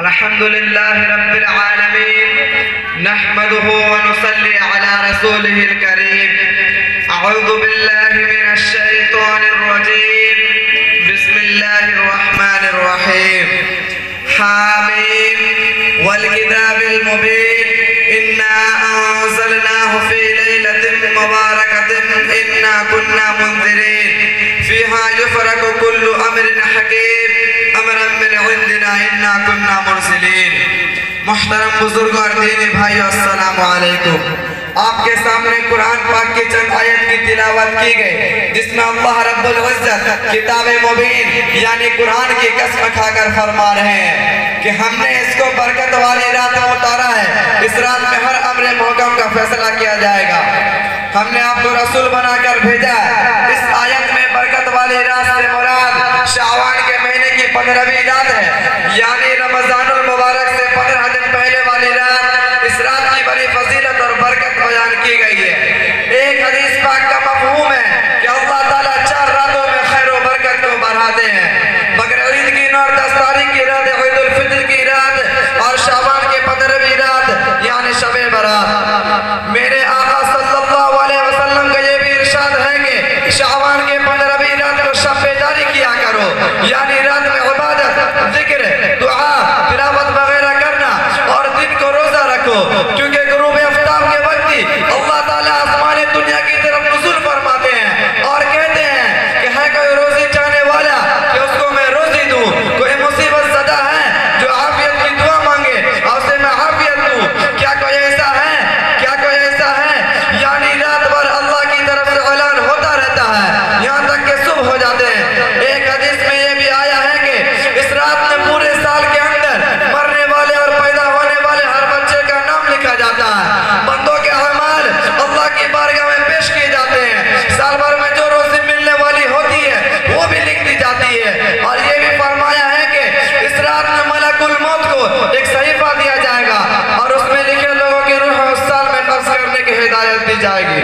الحمد لله رب العالمين نحمده ونصلي على رسوله الكريم. أعوذ بالله من الشيطان الرجيم. بسم الله الرحمن الرحيم. حاميم والكتاب المبين إنا أنزلناه في ليلة مباركة إنا كنا منذرين فيها يفرق كل أمر حكيم امرا من عندنا انا كنا مرسلین. محترم بزرگ اور دینی بھائیو السلام علیکم. آپ کے سامنے قرآن پاک کی چند آیت کی تلاوت کی گئی جس میں اللہ رب العزت کتاب مبین یعنی قرآن کی قسم کھا کر فرما رہے ہیں کہ ہم نے اس کو برکت والی رات میں اتارا ہے. اس رات میں ہر امر محکم کا فیصلہ کیا جائے گا. ہم نے آپ کو رسول بنا کر بھیجا ہے. اس آیت میں برکت والی رات سے مراد شعبان کے مہینے کی 15ویں رات ہے یعنی رمضان المبارک سے 15 دن پہلے والی رات. اس رات کی بڑی فضیلت اور برکت بیان کی گئی ہے. ایک حدیث پاک کا مفہوم ہے کہ اللہ تعالیٰ 4 راتوں میں خیر و برکت کو بڑھاتے ہیں. بقر عید کی 9 اور 10 تاریخ کی رات عید الفطر کی رات اور شعبان کے 15ویں رات یعنی شب برات. میرے آقا صلی اللہ علیہ وسلم کا یہ بھی ارشاد ہے کہ شعبان کے 15ویں رات کو شب بیداری کیا کرو یعنی رات میں عبادت ذکر دعا تلاوت وغیرہ کرنا اور دن کو روزہ رکھو کیونکہ غروب آفتاب کے وقت ہی اللہ تعالیٰ آسمان دنیا کی طرف نزول فرماتے ہیں اور کہتے ہیں کہ ہے کوئی روزی چاہنے والا کہ اس کو میں روزی دوں. کوئی مصیبت زدہ ہے جو عافیت کی دعا مانگے اور اسے میں عافیت دوں. کیا کوئی ایسا ہے یعنی رات بھر اللہ کی طرف سے اعلان ہوتا رہتا ہے یہاں تک کہ صبح ہو جاتے ہیں. ایک حدیث میں یہ بھی آیا ہے کہ اس رات میں پورے سال کے اندر مرنے والے اور پیدا ہونے والے ہر بچے کا نام لکھا جاتا ہے. بندوں کے اعمال اللہ کی بارگاہ میں پیش کیے جاتے ہیں. سال بھر میں جو روزی ملنے والی ہوتی ہے وہ بھی لکھ دی جاتی ہے. اور یہ بھی فرمایا ہے کہ اس رات میں ملک الموت کو ایک صحیفہ دیا جائے گا اور اس میں لکھے لوگوں کی روح اس سال میں قبض کرنے کی ہدایت دی جائے گی.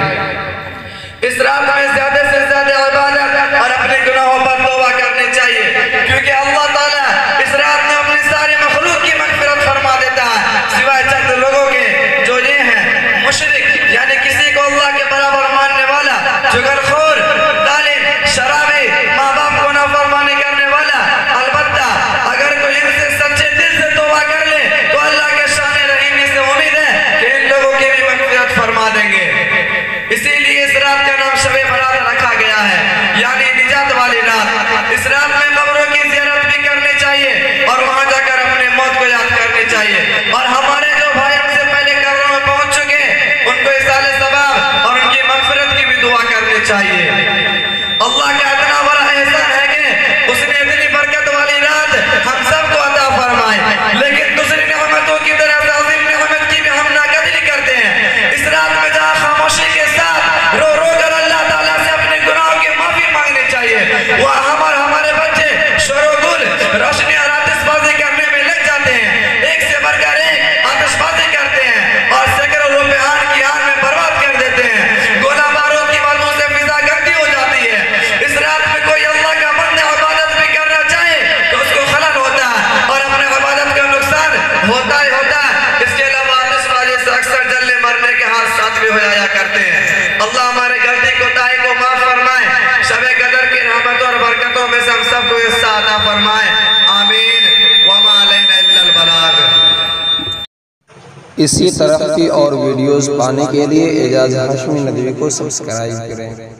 اس رات میں زیادہ سے زیادہ عبادت اور اپنے گناہوں پر توبہ کرنی چاہیے کیونکہ اللہ تعالیٰ اس رات میں اپنی ساری مخلوق کی مغفرت فرما دیتا ہے سوائے چند لوگوں کے جو یہ ہیں مشرک یعنی کسی کو اللہ کے برابر ماننے والا, جگرخور, ظالم, شرابی, ماں باپ کو نافرمانی کرنے والا. البتہ اگر کوئی ان سے سچے دل سے توبہ کر لے تو اللہ کے شان رحیمی سے امید ہے کہ ان لوگوں کی بھی مغفرت فرما دیں گے. اسی لیے اس رات کا نام شب برات رکھا گیا ہے یعنی نجات والی رات. اس رات میں قبروں کی زیارت بھی کرنی چاہیے اور وہاں جا کر اپنے موت کو یاد کرنی چاہیے. اور ہمارے جو بھائی ہم سے پہلے قبروں میں پہنچ چکے ان کو اصال ثواب اور ان کی مغفرت کی بھی دعا کرنی چاہیے. اللہ کا اتنا بڑا احسان ہے کہ اس نے اتنی برکت والی رات ہم سب کو عطا فرمائے لیکن دوسری نعمتوں کی طرح سے عظیم نعمت کی بھی ہم ناقدری کرتے ہیں. اس رات میں جہاں خاموشی کے ساتھ رو رو کر اللہ تعالیٰ سے اپنے گناہوں کی معافی مانگنی چاہیے وہ ہمارے بچے شور و گل روشنی اور آتش بازی کرنے میں لگ جاتے ہیں. ایک سے بڑھ کر ایک آتش بازی کرتے ہیں اور سینکڑوں روپے آن کی آن میں برباد کر دیتے ہیں. گولہ بارود کی وجہ سے فضا گندی ہو جاتی ہے. اس رات میں کوئی اللہ کا بندہ عبادت بھی کرنا چاہے تو اس کو خلل ہوتا ہے اور اپنے عبادت کا نقصان ہوتا ہی ہوتا ہے. اس کے علاوہ آتش بازی سے اکثر جلنے مرنے کے حادثات بھی ہو جایا کرتے ہیں. اللہ ہمارے غلطی کوتاہی کو معاف فرمائے. شب قدر کی رحمتوں اور برکتوں میں سے ہم سب کو حصہ عطا فرمائے. آمین. وما علینا الا البلاغ. اسی طرح کی اور ویڈیوز پانے کے لیے اعجاز ہاشمی ندوی کو سبسکرائب کریں.